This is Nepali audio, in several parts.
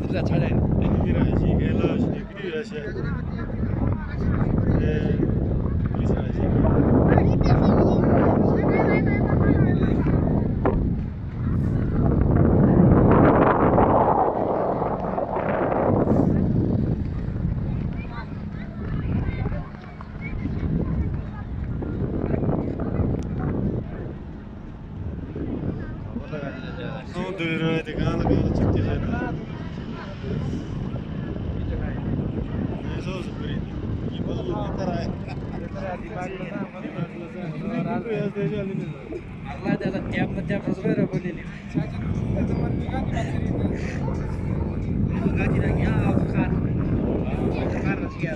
부자 찾아야 돼. 이라지 헬라시 그리라시아 이사지 Não dura de gala gala çıktı canım. Ne zor süpürüyor. İyi balık yeter ay. Allah त्याला त्यामध्ये फसवेर बोललेली गाडी ना घ्या कार कारच घ्या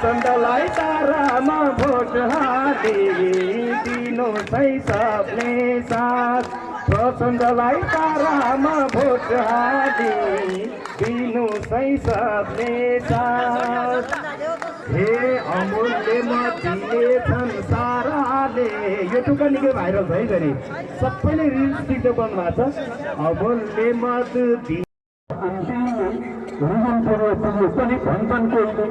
प्रचण्डलाई तारामा भोट हाले दिनु छै सबले साथ प्रचण्डलाई तारामा भोट हाले दिनु छै सबले साथ हे अमूल्य मत दिनेछन् साराले, यो टुक्का निकै भाइरल भयो गरी सबैले रिल्स टिकटक गर्नु भएको छ। अमूल्य मत पनि भन्छन् कोहीले,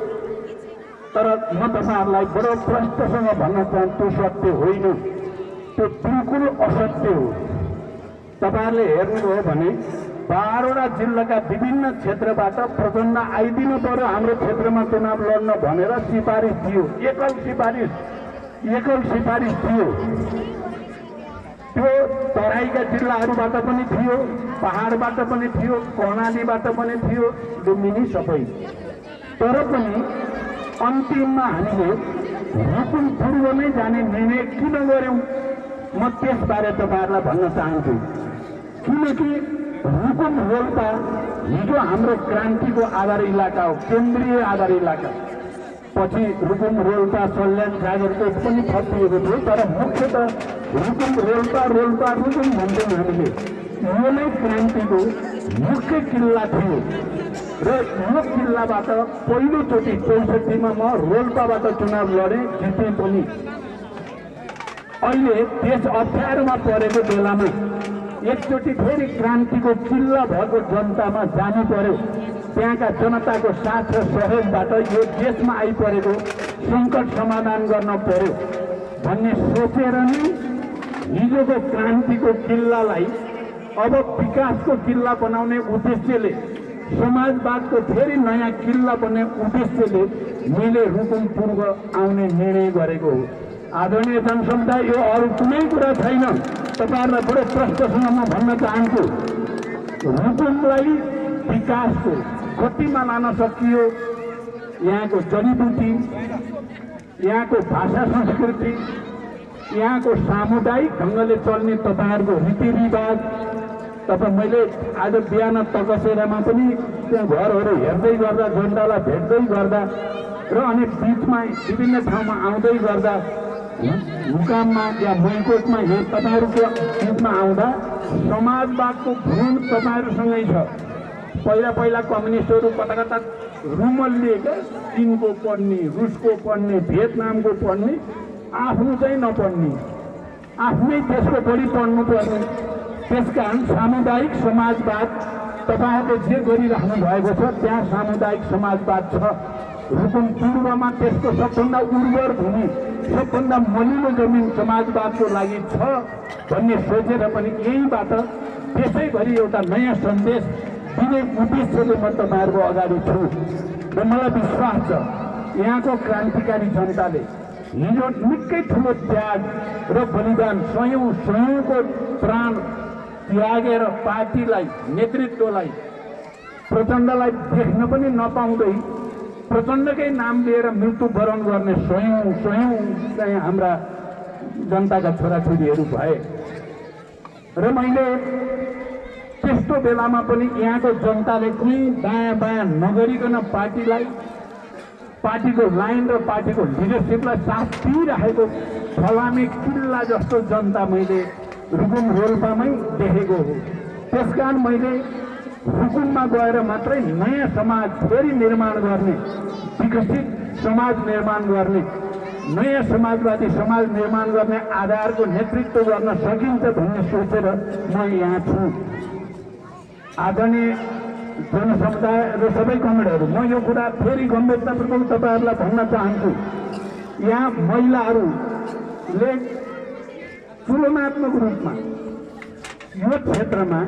तर म तपाईँहरूलाई बडो प्रष्टसँग भन्न चाहन्छु त्यो सत्य होइन, त्यो बिल्कुल असत्य हो। तपाईँहरूले हेर्नुभयो भने 12वटा जिल्लाका विभिन्न क्षेत्रबाट प्रचण्ड आइदिनु पर्यो हाम्रो क्षेत्रमा चुनाव लड्न भनेर सिफारिस थियो, एकल सिफारिस थियो। त्यो तराईका जिल्लाहरूबाट पनि थियो, पहाडबाट पनि थियो, कर्णालीबाट पनि थियो, लुम्बिनी सबै। तर पनि अन्तिममा हामीले रुकुम पूर्वमै जाने निर्णय किन गर्यौँ म त्यसबारे तपाईँहरूलाई भन्न चाहन्छु। किनकि रुकुम रोल्पा हिजो हाम्रो क्रान्तिको आधार इलाका हो, केन्द्रीय आधार इलाका। पछि रुकुम रोल्पा सल्यान सागरको पनि थपिएको थियो, तर मुख्यतः रुकुम रोल्पा रुकुम भन्छौँ हामीले। यो नै क्रान्तिको मुख्य किल्ला थियो र यो किल्लाबाट पहिलोचोटि 64मा म रोल्पाबाट चुनाव लडेँ, जितेँ पनि। अहिले देश अप्ठ्यारोमा परेको बेलामा एकचोटि फेरि क्रान्तिको किल्ला भएको जनतामा जानु पर्यो, त्यहाँका जनताको साथ र सहयोगबाट यो देशमा आइपरेको सङ्कट समाधान गर्न पर्यो भन्ने सोचेर नै हिजोको क्रान्तिको किल्लालाई अब विकासको किल्ला बनाउने उद्देश्यले, समाजवादको फेरि नयाँ किल्ला बन्ने उद्देश्यले मैले रुकुम पूर्व आउने निर्णय गरेको हो। आदरणीय जनसमुदाय, यो अरू कुनै कुरा छैन। तपाईँहरूलाई बडो प्रष्टसँग म भन्न चाहन्छु, रुकुमलाई विकासको गतिमा लान सकियो। यहाँको जडीबुटी, यहाँको भाषा संस्कृति, यहाँको सामुदायिक ढङ्गले चल्ने तपाईँहरूको रीतिरिवाज। तपाईँ मैले आज बिहान तकसेरामा पनि त्यहाँ घरहरू हेर्दै गर्दा, जनतालाई भेट्दै गर्दा र अनि बिचमा विभिन्न ठाउँमा आउँदै गर्दा, मुकाममा या मैकोटमा तपाईँहरूको बिचमा आउँदा समाजवादको भ्रूण तपाईँहरूसँगै छ। पहिला कम्युनिस्टहरू कता कता रुमल्लिएका, चिनको पढ्ने, रुसको पढ्ने, भियतनामको पढ्ने, आफ्नो चाहिँ नपढ्ने, आफ्नै देशको बढी पढ्नुपर्ने। त्यसकारण सामुदायिक समाजवाद तपाईँहरूले जे गरिराख्नु भएको छ त्यहाँ सामुदायिक समाजवाद छ। रुकुम पूर्वमा त्यसको सबभन्दा उर्वर भूमि, सबभन्दा मलिलो जमिन समाजवादको लागि छ भन्ने सोचेर पनि यहीँबाट त्यसैभरि एउटा नयाँ सन्देश दिने उद्देश्यले म तपाईँहरूको अगाडि छु। र मलाई विश्वास छ यहाँको क्रान्तिकारी जनताले हिजो निकै ठुलो त्याग र बलिदान, सयौँको प्राण त्यागेर पार्टीलाई, नेतृत्वलाई, प्रचण्डलाई देख्न पनि नपाउँदै प्रचण्डकै नाम लिएर मृत्युवरण गर्ने सयौँ चाहिँ हाम्रा जनताका छोराछोरीहरू भए। र मैले त्यस्तो बेलामा पनि यहाँको जनताले कुनै दायाँ बायाँ नगरिकन पार्टीको लाइन र पार्टीको लिडरसिपलाई साथ दिइराखेको फलामे किल्ला जस्तो जनता मैले रुकुम रोल्पामै देखेको हो। त्यसकारण मैले रुकुममा गएर मात्रै नयाँ समाज फेरि निर्माण गर्ने, विकसित समाज निर्माण गर्ने, नयाँ समाजवादी समाज निर्माण गर्ने आधारको नेतृत्व गर्न सकिन्छ भन्ने सोचेर म यहाँ छु। आदरणीय जनसमुदाय र सबै कमेडहरू, म यो कुरा फेरि गम्भीरतापूर्वक तपाईँहरूलाई भन्न चाहन्छु। यहाँ महिलाहरूले तुलनात्मक रूपमा यो क्षेत्रमा